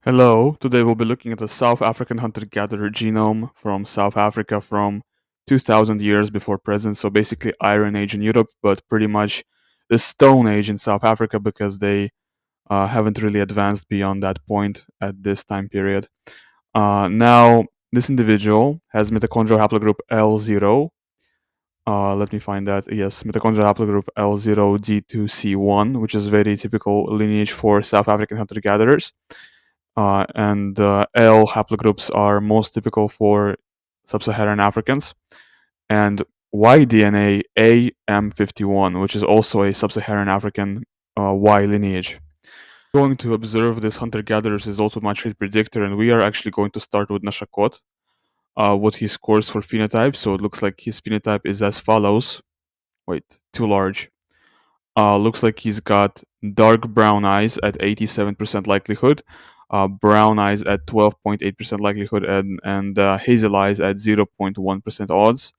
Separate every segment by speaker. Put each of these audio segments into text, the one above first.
Speaker 1: Hello, today we'll be looking at the South African hunter-gatherer genome from South Africa from 2000 years before present, so basically Iron Age in Europe, but pretty much the Stone Age in South Africa because they haven't really advanced beyond that point at this time period. Now, this individual has mitochondrial haplogroup L0. Let me find that. Yes, mitochondrial haplogroup L0D2C1, which is very typical lineage for South African hunter-gatherers. And L haplogroups are most typical for sub-Saharan Africans, and Y DNA AM51, which is also a sub-Saharan African Y lineage. Going to observe this hunter-gatherers is also my trait predictor, and we are actually going to start with Nashakot, what he scores for phenotype. So it looks like his phenotype is as follows. Wait, too large. Looks like he's got dark brown eyes at 87% likelihood, brown eyes at 12.8% likelihood, and hazel eyes at 0.1% odds.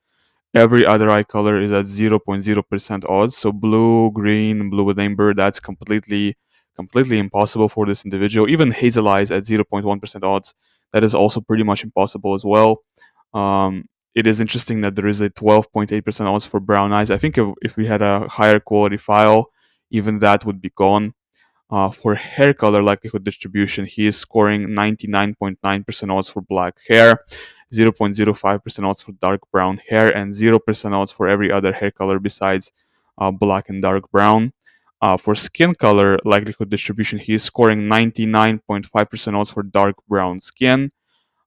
Speaker 1: Every other eye color is at 0.0% odds. So blue, green, blue with amber, that's completely impossible for this individual. Even hazel eyes at 0.1% odds, that is also pretty much impossible as well. It is interesting that there is a 12.8% odds for brown eyes. I think if we had a higher quality file, even that would be gone. For hair color likelihood distribution, he is scoring 99.9% odds for black hair, 0.05% odds for dark brown hair, and 0% odds for every other hair color besides black and dark brown. For skin color likelihood distribution, he is scoring 99.5% odds for dark brown skin,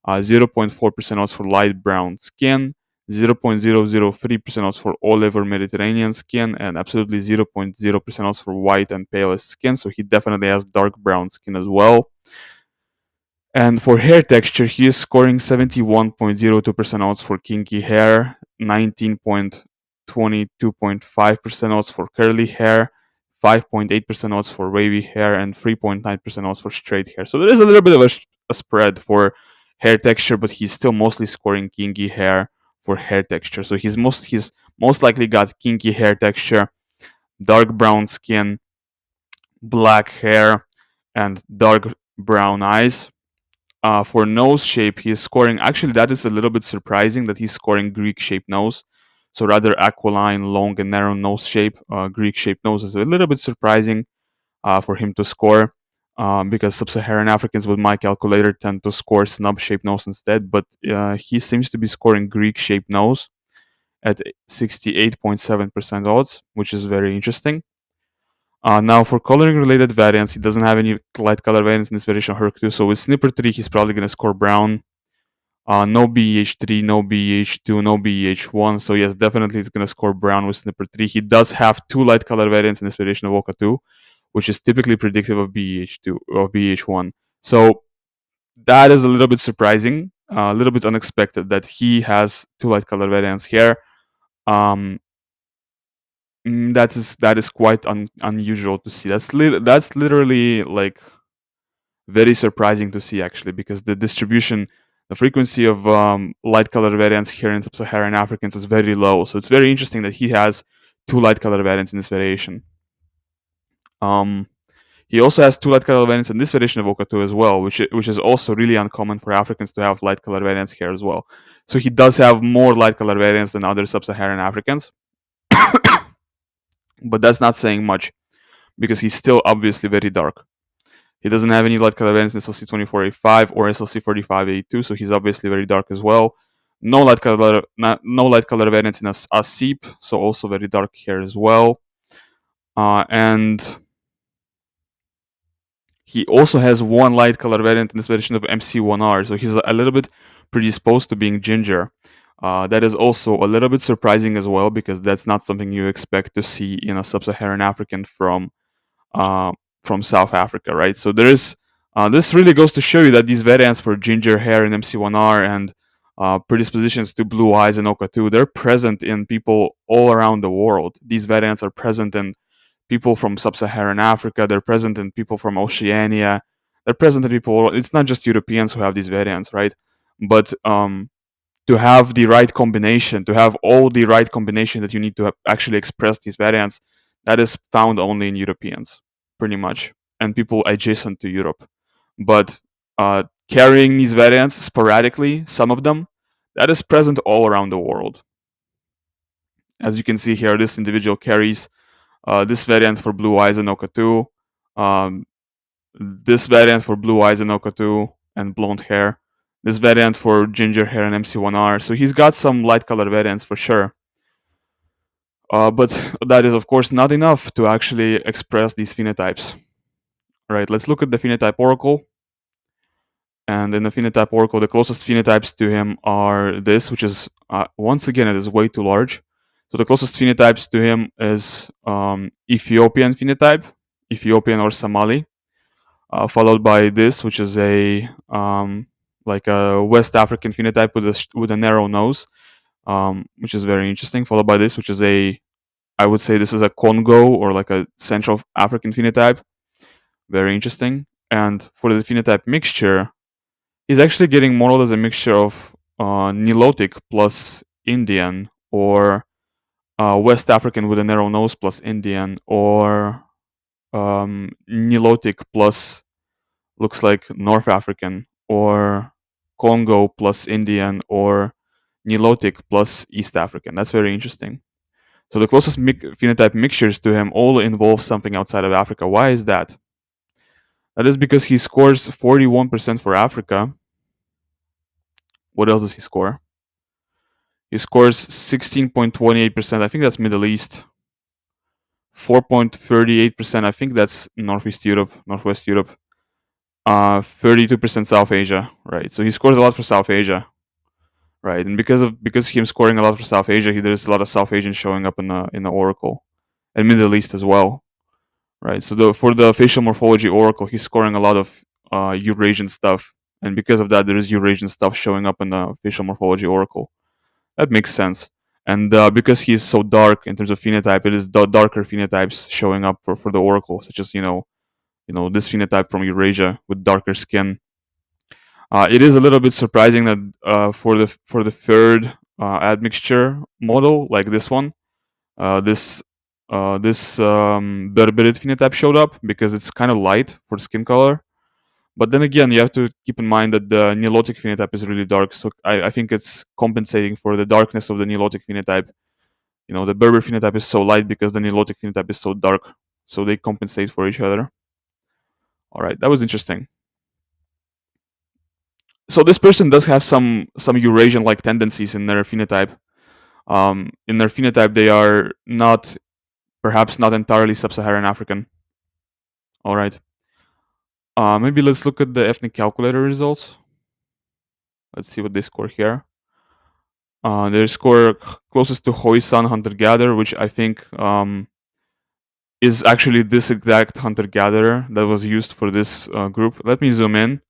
Speaker 1: 0.4% odds for light brown skin, 0.003% odds for olive or Mediterranean skin, and absolutely 0.0% odds for white and palest skin. So he definitely has dark brown skin as well. And for hair texture, he is scoring 71.02% odds for kinky hair, 19.22.5% odds for curly hair, 5.8% odds for wavy hair, and 3.9% odds for straight hair. So there is a little bit of a spread for hair texture, but he's still mostly scoring kinky hair for hair texture. So he's most likely got kinky hair texture, dark brown skin, black hair, and dark brown eyes. For nose shape, he's scoring. Actually, that is a little bit surprising that he's scoring Greek shaped nose. So rather aquiline, long, and narrow nose shape. Greek shaped nose is a little bit surprising for him to score. Because sub-Saharan Africans with my calculator tend to score snub-shaped nose instead, but he seems to be scoring Greek-shaped nose at 68.7% odds, which is very interesting. Now, for coloring related variants, he doesn't have any light color variants in this variation of HERC2. So with snipper 3, he's probably going to score brown. No BEH3, no BEH2, no BEH1. So yes, definitely he's going to score brown with snipper 3. He does have two light color variants in this variation of OCA2, which is typically predictive of BEH2 or BEH1. So that is a little bit surprising, a little bit unexpected that he has two light color variants here. Um, that is quite unusual to see. That's literally like very surprising to see actually, because the distribution, the frequency of light color variants here in sub-Saharan Africans is very low. So it's very interesting that he has two light color variants in this variation. He also has two light color variants in this variation of OCA2 as well, which is also really uncommon for Africans to have light color variants here as well. So he does have more light color variants than other sub-Saharan Africans, but that's not saying much because he's still obviously very dark. He doesn't have any light color variants in SLC24A5 or SLC45A2, so he's obviously very dark as well. No light color variants in ASEEP, so also very dark here as well. And he also has one light color variant in this version of MC1R, so he's a little bit predisposed to being ginger. That is also a little bit surprising as well, because that's not something you expect to see in a sub-Saharan African from South Africa, right? So there is this really goes to show you that these variants for ginger hair in MC1R and predispositions to blue eyes in OCA2, they're present in people all around the world. These variants are present in people from sub-Saharan Africa. They're present in people from Oceania. They're present in people. It's not just Europeans who have these variants, right? But to have the right combination, to have all the right combination that you need to actually express these variants, that is found only in Europeans, pretty much, and people adjacent to Europe. But carrying these variants sporadically, some of them, that is present all around the world. As you can see here, this individual carries this variant for blue eyes and OCA2, um, this variant for blue eyes and OCA2 and blonde hair, this variant for ginger hair and MC1R. So he's got some light color variants for sure. But that is, of course, not enough to actually express these phenotypes. Right, let's look at the phenotype oracle. And in the phenotype oracle, the closest phenotypes to him are this, which is, once again, it is way too large. So the closest phenotypes to him is Ethiopian phenotype, Ethiopian or Somali, followed by this, which is a like a West African phenotype with a narrow nose, which is very interesting. Followed by this, which is I would say this is a Congo or like a Central African phenotype, very interesting. And for the phenotype mixture, he's actually getting more or less a mixture of Nilotic plus Indian, or West African with a narrow nose plus Indian, or Nilotic plus looks like North African, or Congo plus Indian, or Nilotic plus East African. That's very interesting. So the closest phenotype mixtures to him all involve something outside of Africa. Why is that? That is because he scores 41% for Africa. What else does he score? He scores 16.28%. I think that's Middle East. 4.38%. I think that's Northeast Europe, Northwest Europe. 32% South Asia, right? So he scores a lot for South Asia, right? And because of him scoring a lot for South Asia, there's a lot of South Asians showing up in the Oracle, and Middle East as well, right? So for the facial morphology Oracle, he's scoring a lot of Eurasian stuff, and because of that, there is Eurasian stuff showing up in the facial morphology Oracle. That makes sense. And because he's so dark in terms of phenotype, it is darker phenotypes showing up for the Oracle, such as this phenotype from Eurasia with darker skin. It is a little bit surprising that for the third admixture model, like this one, this Berberit phenotype showed up because it's kind of light for skin color. But then again, you have to keep in mind that the Nilotic phenotype is really dark, so I think it's compensating for the darkness of the Nilotic phenotype. The Berber phenotype is so light because the Nilotic phenotype is so dark, so they compensate for each other. All right, that was interesting. So this person does have some Eurasian-like tendencies in their phenotype. In their phenotype, they are perhaps not entirely sub-Saharan African. All right. Maybe let's look at the ethnic calculator results. Let's see what they score here. They score closest to Khoisan hunter-gatherer, which I think is actually this exact hunter-gatherer that was used for this group. Let me zoom in.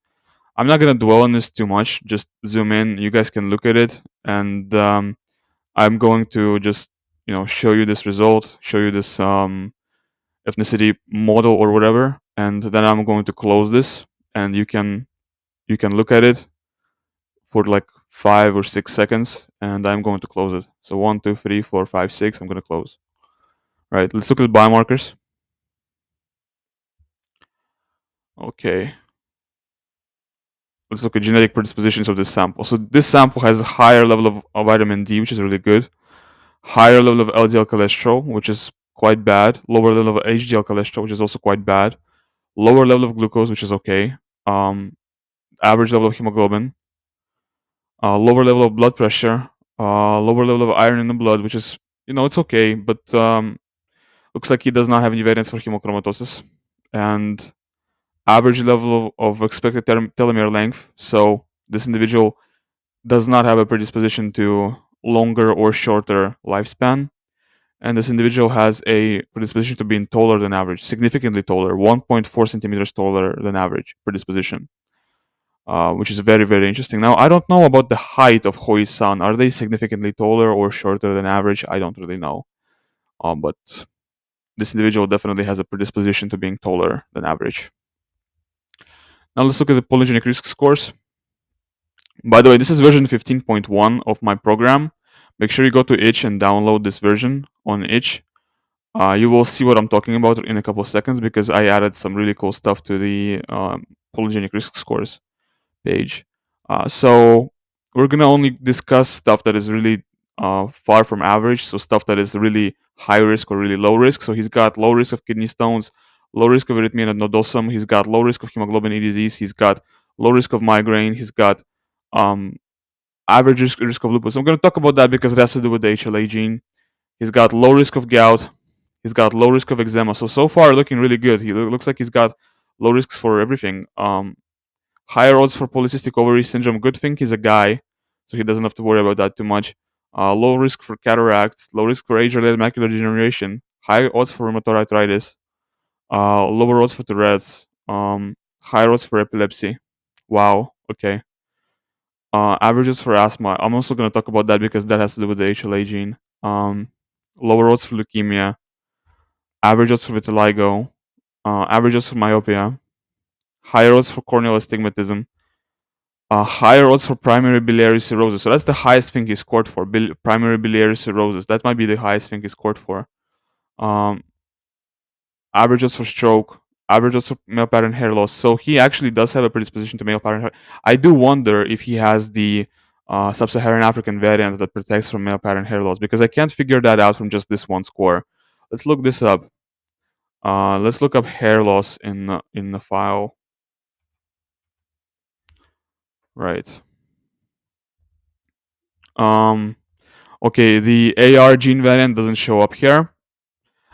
Speaker 1: I'm not gonna dwell on this too much. Just zoom in. You guys can look at it, and I'm going to just show you this result, show you this ethnicity model or whatever, and then I'm going to close this, and you can look at it for like 5 or 6 seconds, and I'm going to close it. So 1, 2, 3, 4, 5, 6. I'm going to close. Right. Let's look at the biomarkers. Okay. Let's look at genetic predispositions of this sample. So this sample has a higher level of vitamin D, which is really good. Higher level of LDL cholesterol, which is quite bad. Lower level of HDL cholesterol, which is also quite bad. Lower level of glucose, which is okay. Average level of hemoglobin. Lower level of blood pressure. Lower level of iron in the blood, which is, it's okay, but looks like he does not have any evidence for hemochromatosis. And average level of expected telomere length. So this individual does not have a predisposition to longer or shorter lifespan. And this individual has a predisposition to being taller than average, significantly taller, 1.4 centimeters taller than average predisposition, which is very, very interesting. Now, I don't know about the height of Khoisan. Are they significantly taller or shorter than average? I don't really know. But this individual definitely has a predisposition to being taller than average. Now let's look at the polygenic risk scores. By the way, this is version 15.1 of my program. Make sure you go to itch and download this version on itch. You will see what I'm talking about in a couple of seconds because I added some really cool stuff to the polygenic risk scores. page. So we're gonna only discuss stuff that is really far from average, so stuff that is really high risk or really low risk. So he's got low risk of kidney stones, low risk of arrhythmia and nodosum. He's got low risk of hemoglobin E disease. He's got low risk of migraine. He's got um, average risk of lupus. I'm going to talk about that because it has to do with the HLA gene. He's got low risk of gout. He's got low risk of eczema. So far looking really good. He looks like he's got low risks for everything. Higher odds for polycystic ovary syndrome. Good thing he's a guy, so he doesn't have to worry about that too much. Low risk for cataracts. Low risk for age-related macular degeneration. High odds for rheumatoid arthritis. Lower odds for Tourette's. Higher odds for epilepsy. Wow. Okay. Averages for asthma. I'm also going to talk about that because that has to do with the HLA gene. Lower odds for leukemia. Average odds for vitiligo. Average odds for myopia. Higher odds for corneal astigmatism. Higher odds for primary biliary cirrhosis. So that's the highest thing he scored for. Primary biliary cirrhosis. That might be the highest thing he scored for. Um, Average odds for stroke. Average odds for male pattern hair loss. So he actually does have a predisposition to male pattern hair. I do wonder if he has the sub-Saharan African variant that protects from male pattern hair loss because I can't figure that out from just this one score. Let's look this up. Let's look up hair loss in the file. Right. Um, okay, the AR gene variant doesn't show up here.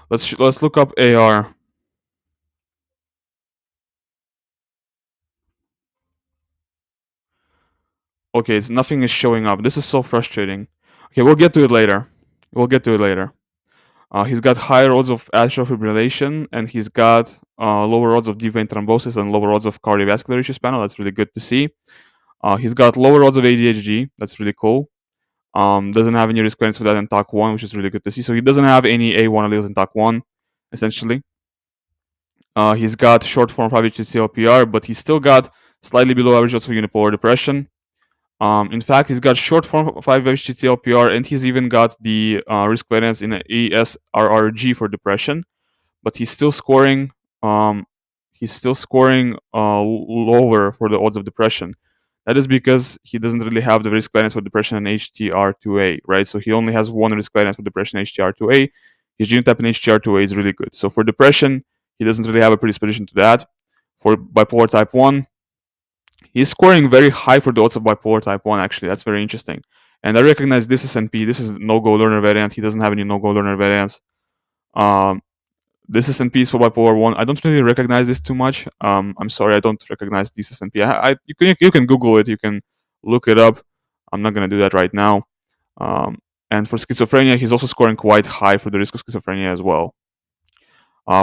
Speaker 1: Let's look up AR. Okay, nothing is showing up. This is so frustrating. Okay, we'll get to it later. We'll get to it later. He's got higher odds of atrial fibrillation, and he's got lower odds of deep vein thrombosis and lower odds of cardiovascular issues panel. That's really good to see. He's got lower odds of ADHD. That's really cool. Doesn't have any risk variance for that in TOC1, which is really good to see. So he doesn't have any A1 alleles in TOC1, essentially. He's got short form 5-HTCL-PR, but he's still got slightly below average odds for unipolar depression. In fact, he's got short form 5-HTCL-PR, and he's even got the risk variance in ESRRG for depression. But um, he's still scoring lower for the odds of depression. That is because he doesn't really have the risk variance for depression in HTR2A, right? So he only has one risk variance for depression in HTR2A. His genotype in HTR2A is really good. So for depression, he doesn't really have a predisposition to that. For bipolar type 1, he's scoring very high for the odds of bipolar type 1, actually. That's very interesting. And I recognize this is NP. This is no-go learner variant. He doesn't have any no-go learner variants. Um, this is NP for bipolar 1. I don't really recognize this too much. I'm sorry, I don't recognize this as NP. You can Google it. You can look it up. I'm not going to do that right now. Um, and for schizophrenia, he's also scoring quite high for the risk of schizophrenia as well.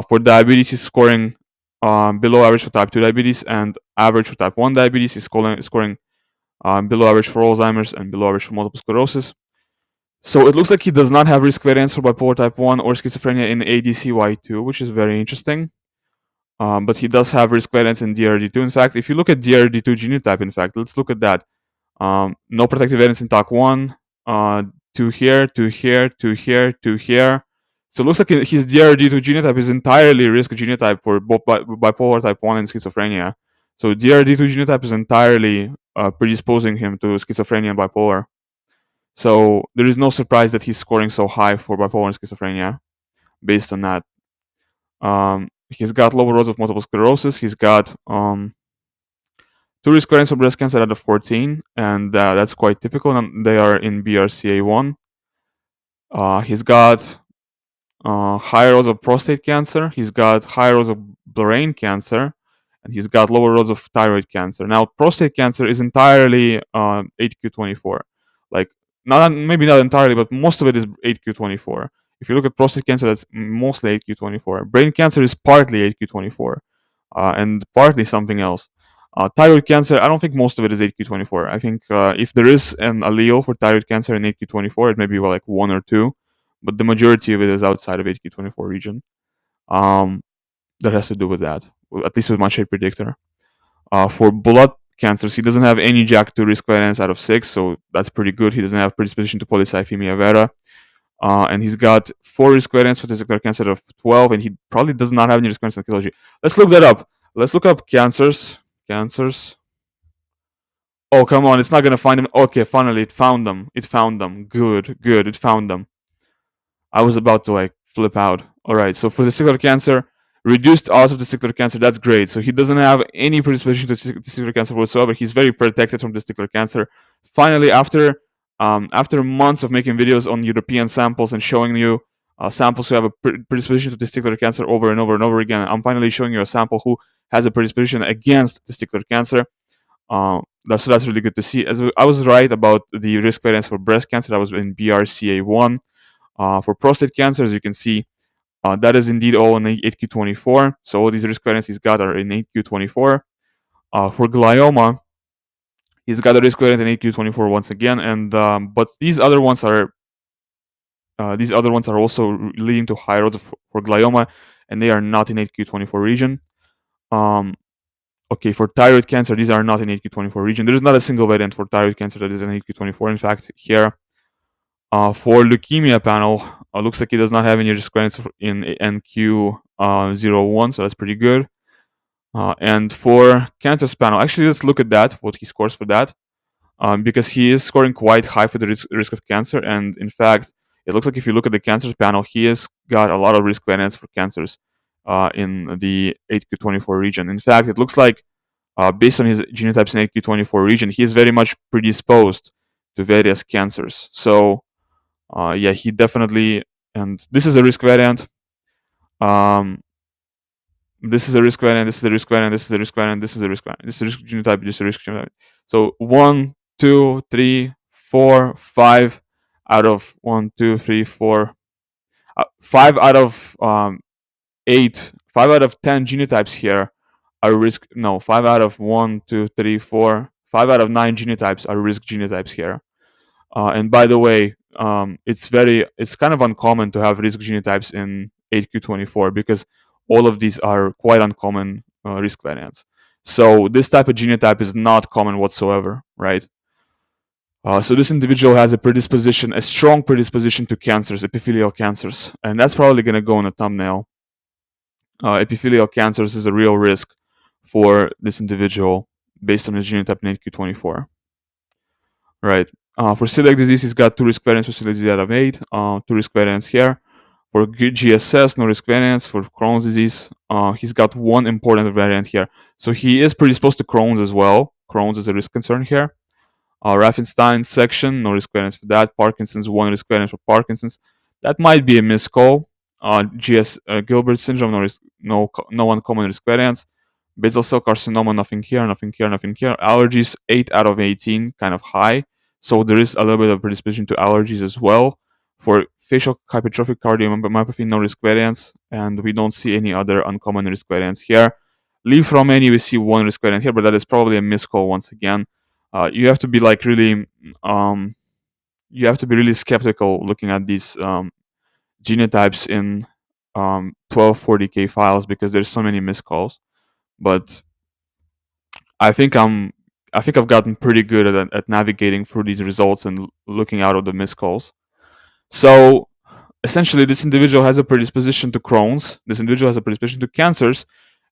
Speaker 1: For diabetes, he's scoring below average for type 2 diabetes and average for type 1 diabetes. He's scoring below average for Alzheimer's and below average for multiple sclerosis. So it looks like he does not have risk variance for bipolar type 1 or schizophrenia in ADCY2, which is very interesting. But he does have risk variance in DRD2. In fact, if you look at DRD2 genotype, in fact, let's look at that. No protective variance in TOC1, to here, to here, to here, to here. So it looks like his DRD2 genotype is entirely risk genotype for both bipolar type 1 and schizophrenia. So DRD2 genotype is entirely predisposing him to schizophrenia and bipolar. So there is no surprise that he's scoring so high for bipolar and schizophrenia based on that. He's got lower odds of multiple sclerosis. He's got 2 risk variants for breast cancer out of 14, and that's quite typical. And they are in BRCA1. He's got higher odds of prostate cancer. He's got higher odds of brain cancer, and he's got lower odds of thyroid cancer. Now, prostate cancer is entirely 8q24. Like, maybe not entirely, but most of it is 8q24. If you look at prostate cancer, that's mostly 8q24. Brain cancer is partly 8q24, and partly something else. Thyroid cancer, I don't think most of it is 8q24. I think if there is an allele for thyroid cancer in 8q24, it may be like 1 or 2, but the majority of it is outside of 8q24 region. That has to do with that, at least with my Trait Predictor. For blood cancers, he doesn't have any JAK2 risk variance out of 6, so that's pretty good. He doesn't have predisposition to polycythemia vera. And he's got 4 risk variants for testicular cancer out of 12, and he probably does not have any risk variants in oncology. Let's look that up. Let's look up cancers. Oh, come on, it's not gonna find them. Okay, finally, it found them. It found them. Good, good, it found them. I was about to like flip out. All right, so for testicular cancer, reduced odds of testicular cancer. That's great. So he doesn't have any predisposition to testicular cancer whatsoever. He's very protected from testicular cancer. Finally, after months of making videos on European samples and showing you samples who have a predisposition to testicular cancer over and over and over again, I'm finally showing you a sample who has a predisposition against testicular cancer. So that's really good to see. As I was right about the risk variance for breast cancer, that was in BRCA1. For prostate cancer, as you can see, that is indeed all in 8q24. So all these risk variants he's got are in 8q24. For glioma, he's got a risk variant in 8q24 once again, and but these other ones are also leading to higher odds for glioma, and they are not in 8q24 region. Um, okay, for thyroid cancer, these are not in 8q24 region. There is not a single variant for thyroid cancer that is in 8q24. In fact, here for leukemia panel, looks like he does not have any risk variants in NQ01, so that's pretty good. And for cancers panel, actually, let's look at that, what he scores for that, because he is scoring quite high for the risk of cancer. And in fact, it looks like if you look at the cancers panel, he has got a lot of risk variants for cancers in the 8q24 region. In fact, it looks like based on his genotypes in 8q24 region, he is very much predisposed to various cancers. So yeah, he definitely, and this is a risk variant. Um, this is a risk variant. This is a risk variant. This is a risk variant. This is a risk variant. This is a risk genotype. This is a risk genotype. So 1, 2, 3, 4, 5 out of 1, 2, 3, 4, 5 out of 8, 5 out of 10 genotypes here are risk. No, 5 out of 1, 2, 3, 4, 5 out of 9 genotypes are risk genotypes here. And by the way, it's kind of uncommon to have risk genotypes in 8q24 because all of these are quite uncommon risk variants. So this type of genotype is not common whatsoever, right? So this individual has a strong predisposition to cancers, epithelial cancers, and that's probably going to go in a thumbnail. Epithelial cancers is a real risk for this individual based on his genotype in 8q24. Right. For celiac disease, he's got 2 risk variants for celiac disease out of 8. 2 risk variants here. For GSS, no risk variants. For Crohn's disease, he's got 1 important variant here. So he is predisposed to Crohn's as well. Crohn's is a risk concern here. Raffenstein section, no risk variants for that. Parkinson's, 1 risk variant for Parkinson's. That might be a miscall. Gilbert syndrome, no uncommon risk variants. Basal cell carcinoma, nothing here, nothing here, nothing here. Allergies, 8 out of 18, kind of high. So there is a little bit of predisposition to allergies as well. For facial hypertrophic cardiomyopathy, no risk variants, and we don't see any other uncommon risk variants here. Leaf Romani, we see 1 risk variant here, but that is probably a miscall once again. You have to be like really, you have to be really skeptical looking at these genotypes in 1240K files because there's so many miscalls. But I think I've gotten pretty good at navigating through these results and looking out of the miscalls. So essentially, this individual has a predisposition to Crohn's. This individual has a predisposition to cancers,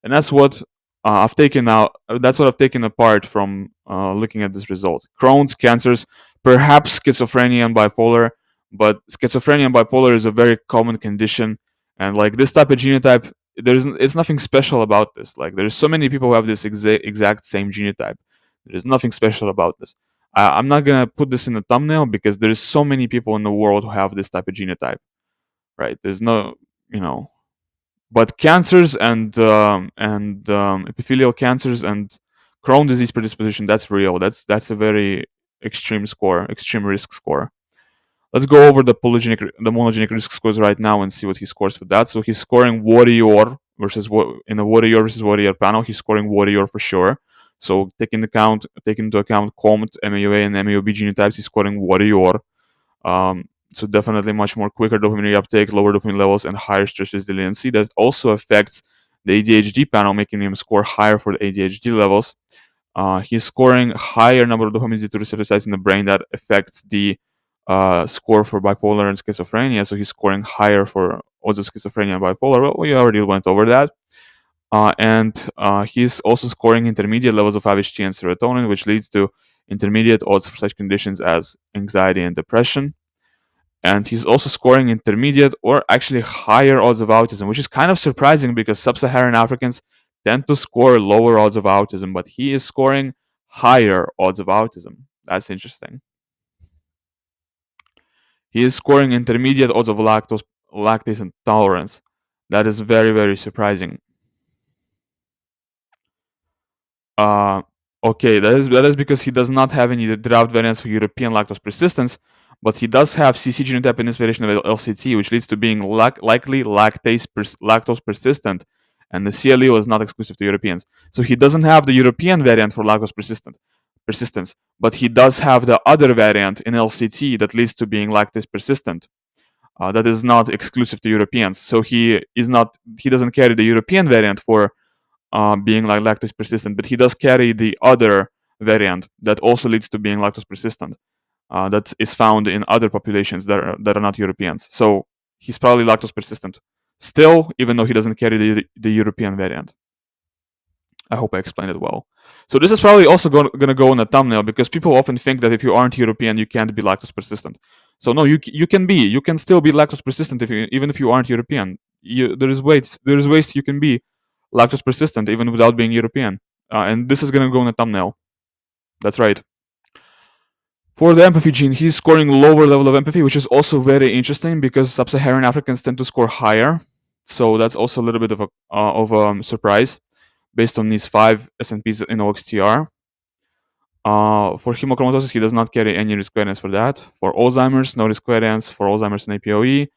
Speaker 1: and that's what I've taken out. That's what I've taken apart from looking at this result. Crohn's, cancers, perhaps schizophrenia and bipolar, but schizophrenia and bipolar is a very common condition, and like this type of genotype, it's nothing special about this. Like there's so many people who have this exact same genotype. There's nothing special about this. I'm not gonna put this in the thumbnail because there's so many people in the world who have this type of genotype, right? There's no, you know, but cancers and epithelial cancers and Crohn's disease predisposition, that's real. That's a very extreme score, extreme risk score. Let's go over the monogenic risk scores right now and see what he scores for that. So he's scoring warrior versus in a warrior versus warrior panel. He's scoring warrior for sure. So taking into account COMT, MAOA, and MAOB genotypes, he's scoring warrior. So definitely much more quicker dopamine uptake, lower dopamine levels, and higher stress resiliency. That also affects the ADHD panel, making him score higher for the ADHD levels. He's scoring higher number of dopamine D2 receptor sites in the brain. That affects the score for bipolar and schizophrenia. So he's scoring higher for also schizophrenia and bipolar. Well, we already went over that. And he's also scoring intermediate levels of 5-HT and serotonin, which leads to intermediate odds for such conditions as anxiety and depression. And he's also scoring intermediate or actually higher odds of autism, which is kind of surprising because sub-Saharan Africans tend to score lower odds of autism, but he is scoring higher odds of autism. That's interesting. He is scoring intermediate odds of lactase intolerance. That is very, very surprising. Uh, okay, that is because he does not have any derived variants for European lactose persistence, but he does have CC genotype in this variation of LCT, which leads to being likely lactose persistent, and the CLE is not exclusive to Europeans. So he doesn't have the European variant for lactose persistence, but he does have the other variant in LCT that leads to being lactase persistent. That is not exclusive to Europeans. So he doesn't carry the European variant for being like lactose persistent, but he does carry the other variant that also leads to being lactose persistent. That is found in other populations that are not Europeans. So he's probably lactose persistent still, even though he doesn't carry the European variant. I hope I explained it well. So this is probably also going to go in the thumbnail because people often think that if you aren't European, you can't be lactose persistent. So no, you can still be lactose persistent even if you aren't European. There is ways you can be lactose persistent even without being European. And this is going to go in the thumbnail. That's right. For the empathy gene, he's scoring lower level of empathy, which is also very interesting because sub-Saharan Africans tend to score higher. So that's also a little bit of a surprise based on these 5 SNPs in OXTR. For hemochromatosis, he does not carry any risk variance for that. For Alzheimer's, no risk variance for Alzheimer's and APOE.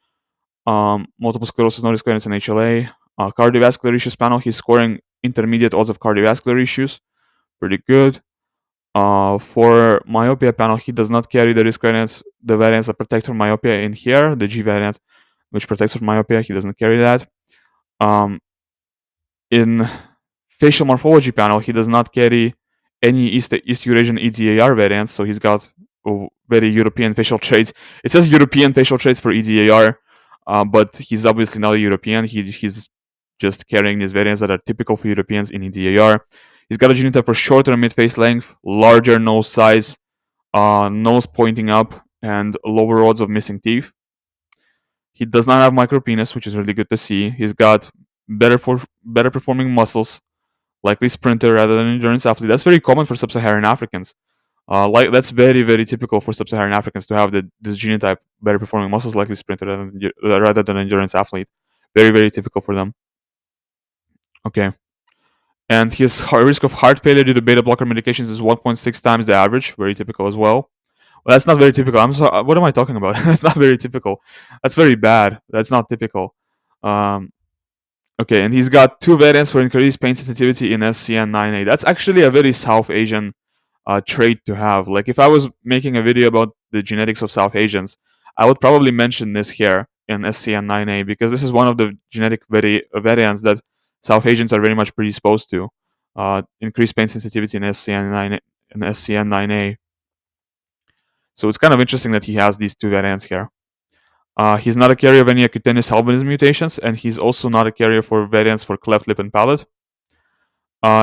Speaker 1: Multiple sclerosis, no risk variance in HLA. Cardiovascular issues panel, he's scoring intermediate odds of cardiovascular issues. Pretty good. For myopia panel, he does not carry the risk variance, the variance that protects from myopia in here, the G variant, which protects from myopia. He doesn't carry that. In facial morphology panel, he does not carry any East Eurasian EDAR variants, so he's got very European facial traits. It says European facial traits for EDAR, but he's obviously not a European. He's just carrying these variants that are typical for Europeans in EDAR. He's got a genotype for shorter mid-face length, larger nose size, nose pointing up, and lower odds of missing teeth. He does not have micropenis, which is really good to see. He's got better performing muscles, likely sprinter rather than endurance athlete. That's very common for sub-Saharan Africans. That's very, very typical for sub-Saharan Africans to have this genotype, better performing muscles, likely sprinter rather than endurance athlete. Very, very typical for them. Okay. And his risk of heart failure due to beta blocker medications is 1.6 times the average. Very typical as well. Well, that's not very typical. I'm sorry. What am I talking about? That's not very typical. That's very bad. That's not typical. Okay, and he's got 2 variants for increased pain sensitivity in SCN9A. That's actually a very South Asian trait to have. Like, if I was making a video about the genetics of South Asians, I would probably mention this here in SCN9A because this is one of the genetic variants that South Asians are very much predisposed to. Increased pain sensitivity in SCN9A. So it's kind of interesting that he has these 2 variants here. He's not a carrier of any cutaneous albinism mutations, and he's also not a carrier for variants for cleft lip and palate.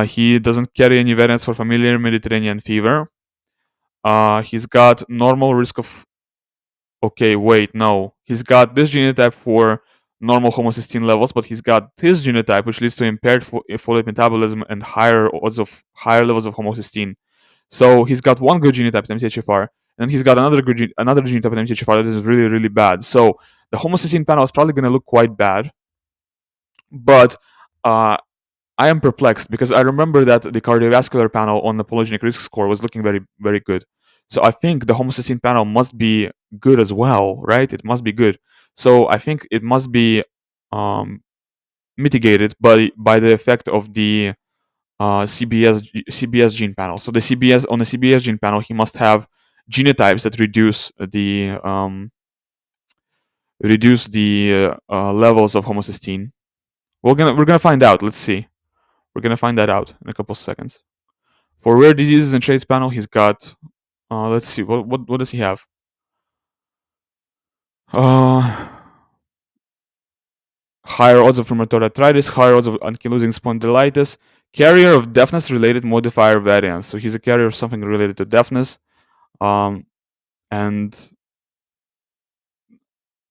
Speaker 1: He doesn't carry any variants for familiar Mediterranean fever. He's got normal risk of... Okay, wait, no. He's got this genotype for normal homocysteine levels, but he's got this genotype, which leads to impaired folate metabolism and higher levels of homocysteine. So he's got one good genotype in MTHFR, and he's got another genotype in MTHFR that is really, really bad. So the homocysteine panel is probably going to look quite bad. But I am perplexed because I remember that the cardiovascular panel on the polygenic risk score was looking very, very good. So I think the homocysteine panel must be good as well, right? It must be good. So I think it must be mitigated by the effect of the CBS gene panel. So the CBS gene panel, he must have genotypes that reduce the levels of homocysteine. We're gonna find out. Let's see. We're gonna find that out in a couple of seconds. For rare diseases and traits panel, he's got. Let's see. What does he have? Higher odds of rheumatoid arthritis, higher odds of ankylosing spondylitis, carrier of deafness-related modifier variants. So he's a carrier of something related to deafness, and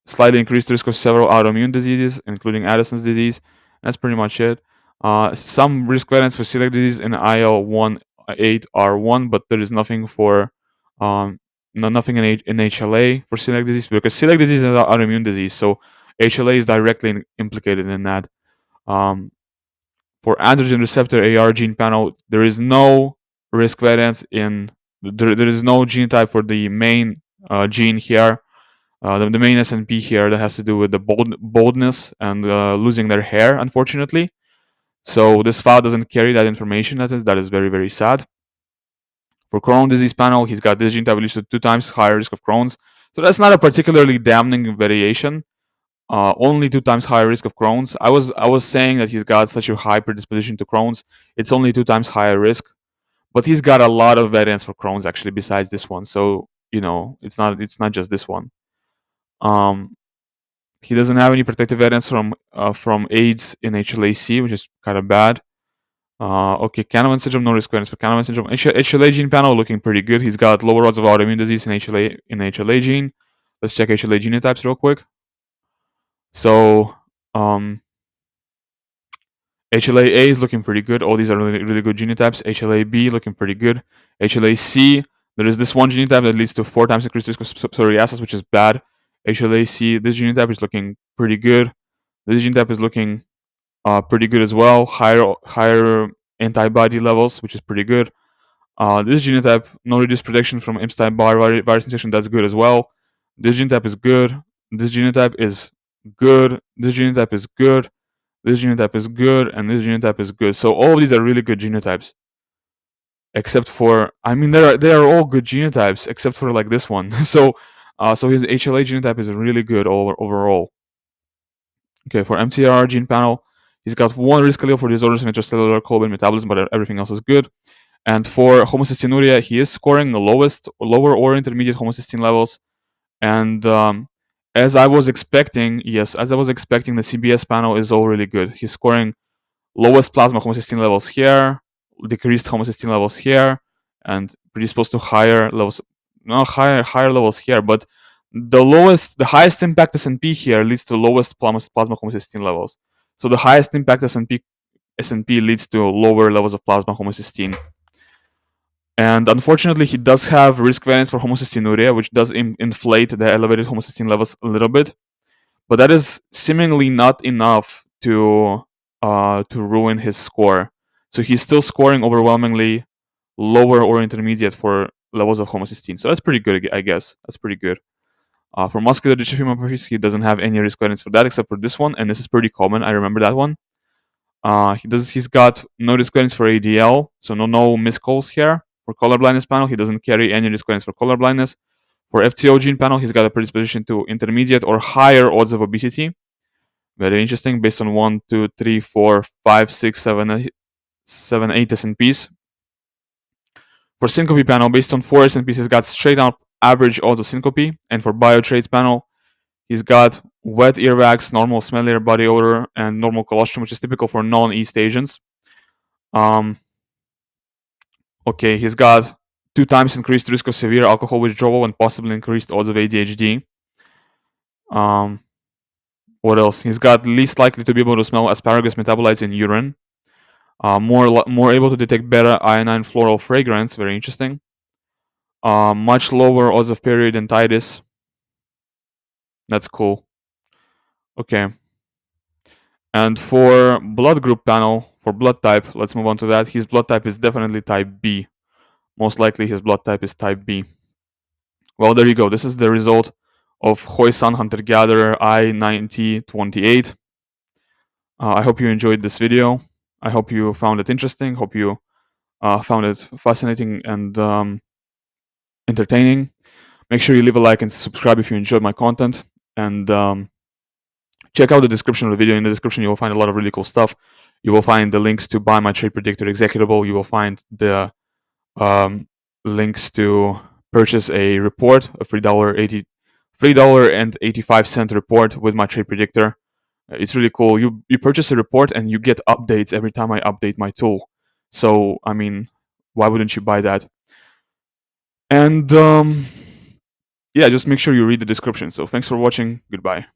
Speaker 1: slightly increased risk of several autoimmune diseases, including Addison's disease. That's pretty much it. Some risk variants for celiac disease in IL-1/8R1, but there is nothing for nothing in HLA for celiac disease, because celiac disease is an autoimmune disease, so HLA is directly implicated in that. Um, for androgen receptor AR gene panel, there is no risk variance in there is no genotype for the main gene here. The main SNP here that has to do with the baldness and losing their hair, unfortunately. So this file doesn't carry that information. That is very, very sad. For Crohn's disease panel, he's got this gene type leads to 2 times higher risk of Crohn's. So that's not a particularly damning variation. Only 2 times higher risk of Crohn's. I was saying that he's got such a high predisposition to Crohn's. It's only 2 times higher risk, but he's got a lot of variants for Crohn's actually besides this one. So it's not just this one. He doesn't have any protective variants from AIDS in HLA-C, which is kind of bad. Okay, Canavan syndrome, no risk variants for Canavan syndrome. HLA gene panel looking pretty good. He's got lower odds of autoimmune disease in HLA gene. Let's check HLA genotypes real quick. So HLA-A is looking pretty good. All these are really, really good genotypes. HLA-B looking pretty good. HLA-C, there is this one genotype that leads to 4 times increased risk of psoriasis, which is bad. HLA-C, this genotype is looking pretty good. This genotype is looking pretty good as well. Higher antibody levels, which is pretty good. This genotype, no reduced protection from Epstein-Barr virus infection, that's good as well. This genotype is good. This genotype is good. This genotype is good. This genotype is good, and this genotype is good. So all of these are really good genotypes, except for, they are all good genotypes except for like this one. So his HLA genotype is really good overall. Okay, for MTR gene panel, he's got 1 risk allele for disorders of intracellular globin metabolism, but everything else is good. And for homocystinuria, he is scoring the lower or intermediate homocysteine levels. And as I was expecting, the CBS panel is all really good. He's scoring lowest plasma homocysteine levels here, decreased homocysteine levels here, and predisposed to higher levels here. But the highest impact SNP here leads to lowest plasma homocysteine levels. So the highest impact SNP leads to lower levels of plasma homocysteine. And unfortunately, he does have risk variants for homocystinuria, which does inflate the elevated homocysteine levels a little bit. But that is seemingly not enough to ruin his score. So he's still scoring overwhelmingly lower or intermediate for levels of homocysteine. So that's pretty good, I guess. That's pretty good. For muscular dystrophy hemophysis, he doesn't have any risk variants for that except for this one, and this is pretty common. I remember that one. He's got no risk variants for ADL, so no miscalls here. For color blindness panel, he doesn't carry any risk variants for color blindness. For FTO gene panel, he's got a predisposition to intermediate or higher odds of obesity. Very interesting, based on 1, 2, 3, 4, 5, 6, 7, 8 SNPs. For syncope panel, based on 4 SNPs, he's got straight up average odds of syncope. And for biotraits panel, he's got wet earwax, normal smelly air body odor, and normal colostrum, which is typical for non-East Asians. Okay, he's got 2 times increased risk of severe alcohol withdrawal and possibly increased odds of ADHD. What else? He's got least likely to be able to smell asparagus metabolites in urine. More able to detect beta iodine floral fragrance. Very interesting. Much lower odds of periodontitis. That's cool. Okay. And for blood group panel, for blood type, let's move on to that. His blood type is definitely type B. Most likely his blood type is type B. Well, there you go. This is the result of Khoisan hunter-gatherer I-9028. I hope you enjoyed this video. I hope you found it interesting. Hope you found it fascinating and entertaining. Make sure you leave a like and subscribe if you enjoyed my content. And check out the description of the video. In the description, you will find a lot of really cool stuff. You will find the links to buy my Trait Predictor executable. You will find the links to purchase a report, a $3.85 report with my Trait Predictor. It's really cool. You purchase a report and you get updates every time I update my tool. So, I mean, why wouldn't you buy that? And yeah, just make sure you read the description. So, thanks for watching. Goodbye.